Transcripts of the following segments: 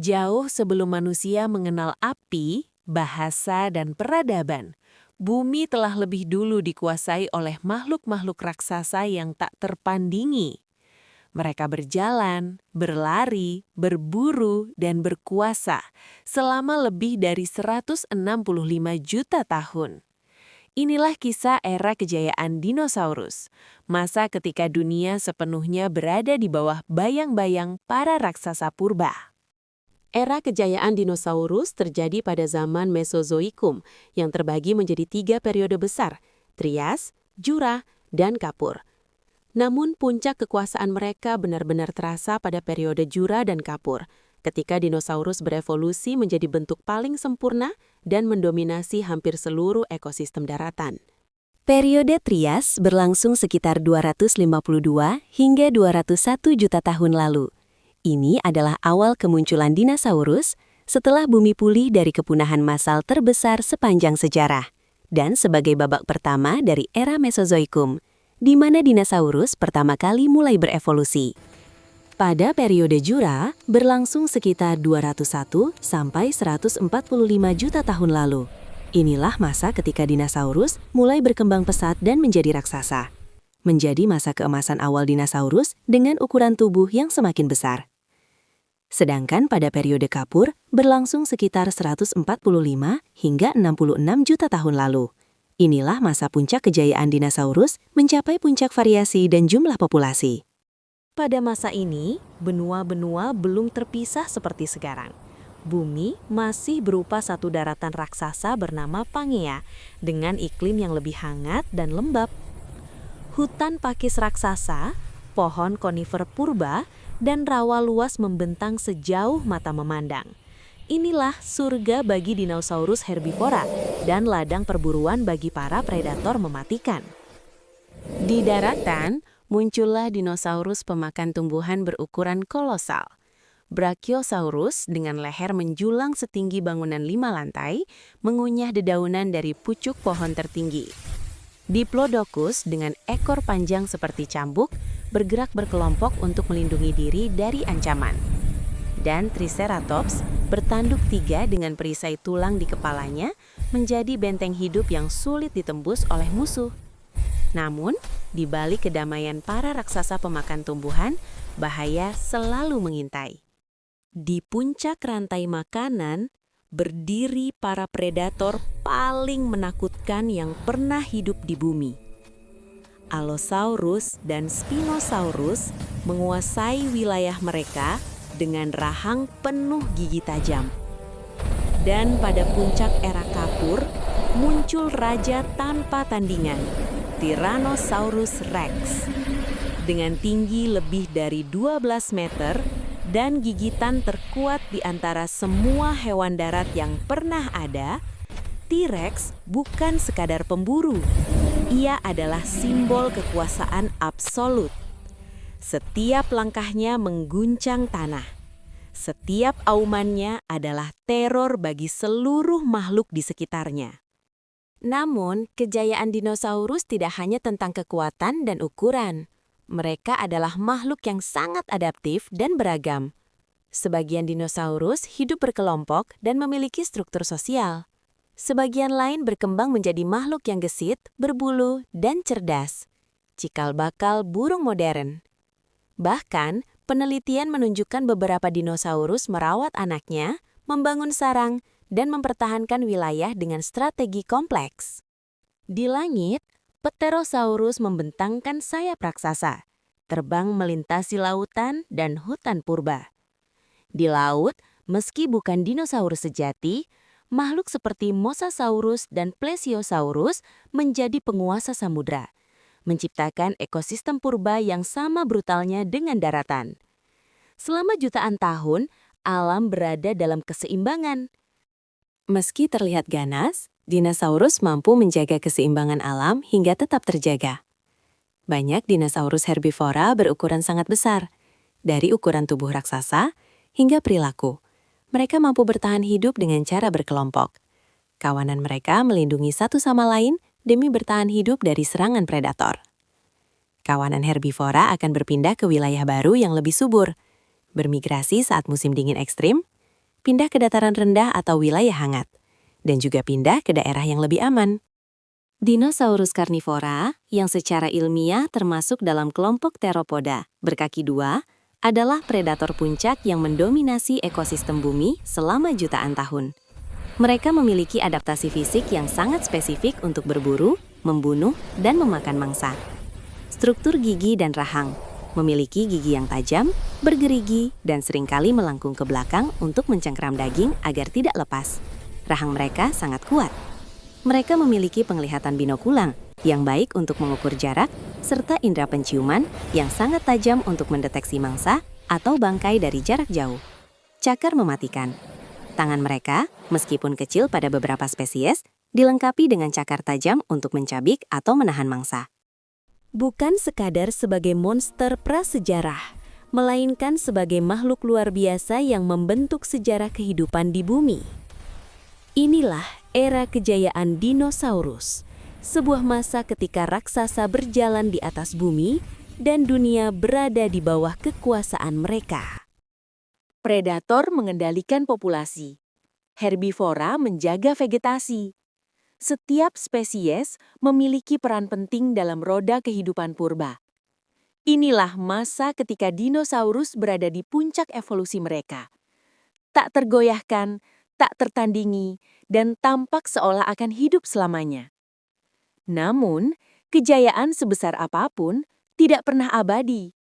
Jauh sebelum manusia mengenal api, bahasa, dan peradaban, bumi telah lebih dulu dikuasai oleh makhluk-makhluk raksasa yang tak terpandingi. Mereka berjalan, berlari, berburu, dan berkuasa selama lebih dari 165 juta tahun. Inilah kisah era kejayaan dinosaurus, masa ketika dunia sepenuhnya berada di bawah bayang-bayang para raksasa purba. Era kejayaan dinosaurus terjadi pada zaman Mesozoikum yang terbagi menjadi 3 periode besar, Trias, Jura, dan Kapur. Namun puncak kekuasaan mereka benar-benar terasa pada periode Jura dan Kapur, ketika dinosaurus berevolusi menjadi bentuk paling sempurna dan mendominasi hampir seluruh ekosistem daratan. Periode Trias berlangsung sekitar 252 hingga 201 juta tahun lalu. Ini adalah awal kemunculan dinosaurus setelah bumi pulih dari kepunahan massal terbesar sepanjang sejarah, dan sebagai babak pertama dari era Mesozoikum, di mana dinosaurus pertama kali mulai berevolusi. Pada periode Jura, berlangsung sekitar 201 sampai 145 juta tahun lalu. Inilah masa ketika dinosaurus mulai berkembang pesat dan menjadi raksasa. Menjadi masa keemasan awal dinosaurus dengan ukuran tubuh yang semakin besar. Sedangkan pada periode Kapur berlangsung sekitar 145 hingga 66 juta tahun lalu. Inilah masa puncak kejayaan dinosaurus mencapai puncak variasi dan jumlah populasi. Pada masa ini, benua-benua belum terpisah seperti sekarang. Bumi masih berupa satu daratan raksasa bernama Pangea dengan iklim yang lebih hangat dan lembab. Hutan pakis raksasa, pohon konifer purba, dan rawa luas membentang sejauh mata memandang. Inilah surga bagi dinosaurus herbivora dan ladang perburuan bagi para predator mematikan. Di daratan, muncullah dinosaurus pemakan tumbuhan berukuran kolosal. Brachiosaurus dengan leher menjulang setinggi bangunan 5 lantai, mengunyah dedaunan dari pucuk pohon tertinggi. Diplodocus dengan ekor panjang seperti cambuk, bergerak berkelompok untuk melindungi diri dari ancaman. Dan Triceratops bertanduk 3 dengan perisai tulang di kepalanya, menjadi benteng hidup yang sulit ditembus oleh musuh. Namun, di balik kedamaian para raksasa pemakan tumbuhan, bahaya selalu mengintai. Di puncak rantai makanan, berdiri para predator paling menakutkan yang pernah hidup di bumi. Allosaurus dan Spinosaurus menguasai wilayah mereka dengan rahang penuh gigi tajam. Dan pada puncak era Kapur, muncul raja tanpa tandingan, Tyrannosaurus Rex. Dengan tinggi lebih dari 12 meter dan gigitan terkuat di antara semua hewan darat yang pernah ada, T-Rex bukan sekadar pemburu. Ia adalah simbol kekuasaan absolut. Setiap langkahnya mengguncang tanah. Setiap aumannya adalah teror bagi seluruh makhluk di sekitarnya. Namun, kejayaan dinosaurus tidak hanya tentang kekuatan dan ukuran. Mereka adalah makhluk yang sangat adaptif dan beragam. Sebagian dinosaurus hidup berkelompok dan memiliki struktur sosial. Sebagian lain berkembang menjadi makhluk yang gesit, berbulu, dan cerdas. Cikal bakal burung modern. Bahkan, penelitian menunjukkan beberapa dinosaurus merawat anaknya, membangun sarang, dan mempertahankan wilayah dengan strategi kompleks. Di langit, Pterosaurus membentangkan sayap raksasa, terbang melintasi lautan dan hutan purba. Di laut, meski bukan dinosaurus sejati, makhluk seperti Mosasaurus dan Plesiosaurus menjadi penguasa samudra, menciptakan ekosistem purba yang sama brutalnya dengan daratan. Selama jutaan tahun, alam berada dalam keseimbangan. Meski terlihat ganas, dinosaurus mampu menjaga keseimbangan alam hingga tetap terjaga. Banyak dinosaurus herbivora berukuran sangat besar, dari ukuran tubuh raksasa hingga perilaku. Mereka mampu bertahan hidup dengan cara berkelompok. Kawanan mereka melindungi satu sama lain demi bertahan hidup dari serangan predator. Kawanan herbivora akan berpindah ke wilayah baru yang lebih subur, bermigrasi saat musim dingin ekstrim, pindah ke dataran rendah atau wilayah hangat, dan juga pindah ke daerah yang lebih aman. Dinosaurus karnivora, yang secara ilmiah termasuk dalam kelompok teropoda berkaki dua, adalah predator puncak yang mendominasi ekosistem bumi selama jutaan tahun. Mereka memiliki adaptasi fisik yang sangat spesifik untuk berburu, membunuh, dan memakan mangsa. Struktur gigi dan rahang memiliki gigi yang tajam, bergerigi, dan seringkali melengkung ke belakang untuk mencengkram daging agar tidak lepas. Rahang mereka sangat kuat. Mereka memiliki penglihatan binokular yang baik untuk mengukur jarak, serta indera penciuman yang sangat tajam untuk mendeteksi mangsa atau bangkai dari jarak jauh. Cakar mematikan. Tangan mereka, meskipun kecil pada beberapa spesies, dilengkapi dengan cakar tajam untuk mencabik atau menahan mangsa. Bukan sekadar sebagai monster prasejarah, melainkan sebagai makhluk luar biasa yang membentuk sejarah kehidupan di bumi. Inilah era kejayaan dinosaurus, sebuah masa ketika raksasa berjalan di atas bumi dan dunia berada di bawah kekuasaan mereka. Predator mengendalikan populasi. Herbivora menjaga vegetasi. Setiap spesies memiliki peran penting dalam roda kehidupan purba. Inilah masa ketika dinosaurus berada di puncak evolusi mereka. Tak tergoyahkan, tak tertandingi, dan tampak seolah akan hidup selamanya. Namun, kejayaan sebesar apapun tidak pernah abadi.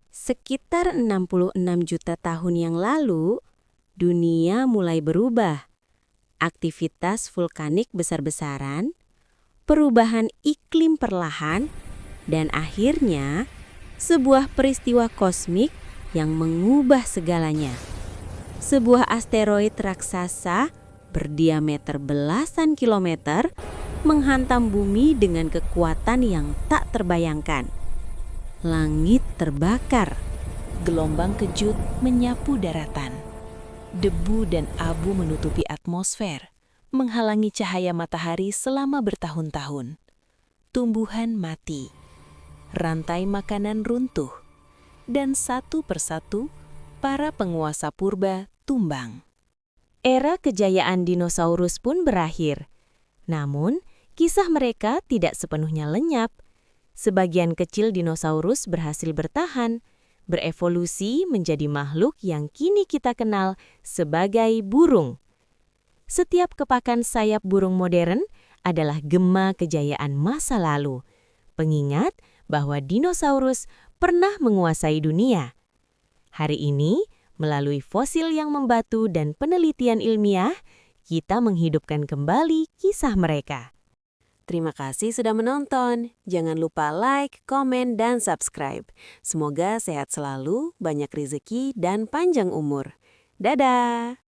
Sekitar 66 juta tahun yang lalu, dunia mulai berubah. Aktivitas vulkanik besar-besaran, perubahan iklim perlahan, dan akhirnya sebuah peristiwa kosmik yang mengubah segalanya. Sebuah asteroid raksasa berdiameter belasan kilometer menghantam bumi dengan kekuatan yang tak terbayangkan. Langit terbakar, gelombang kejut menyapu daratan. Debu dan abu menutupi atmosfer, menghalangi cahaya matahari selama bertahun-tahun. Tumbuhan mati, rantai makanan runtuh, dan satu persatu para penguasa purba tumbang. Era kejayaan dinosaurus pun berakhir. Namun, kisah mereka tidak sepenuhnya lenyap. Sebagian kecil dinosaurus berhasil bertahan, berevolusi menjadi makhluk yang kini kita kenal sebagai burung. Setiap kepakan sayap burung modern adalah gema kejayaan masa lalu, pengingat bahwa dinosaurus pernah menguasai dunia. Hari ini, melalui fosil yang membatu dan penelitian ilmiah, kita menghidupkan kembali kisah mereka. Terima kasih sudah menonton. Jangan lupa like, komen, dan subscribe. Semoga sehat selalu, banyak rezeki, dan panjang umur. Dadah!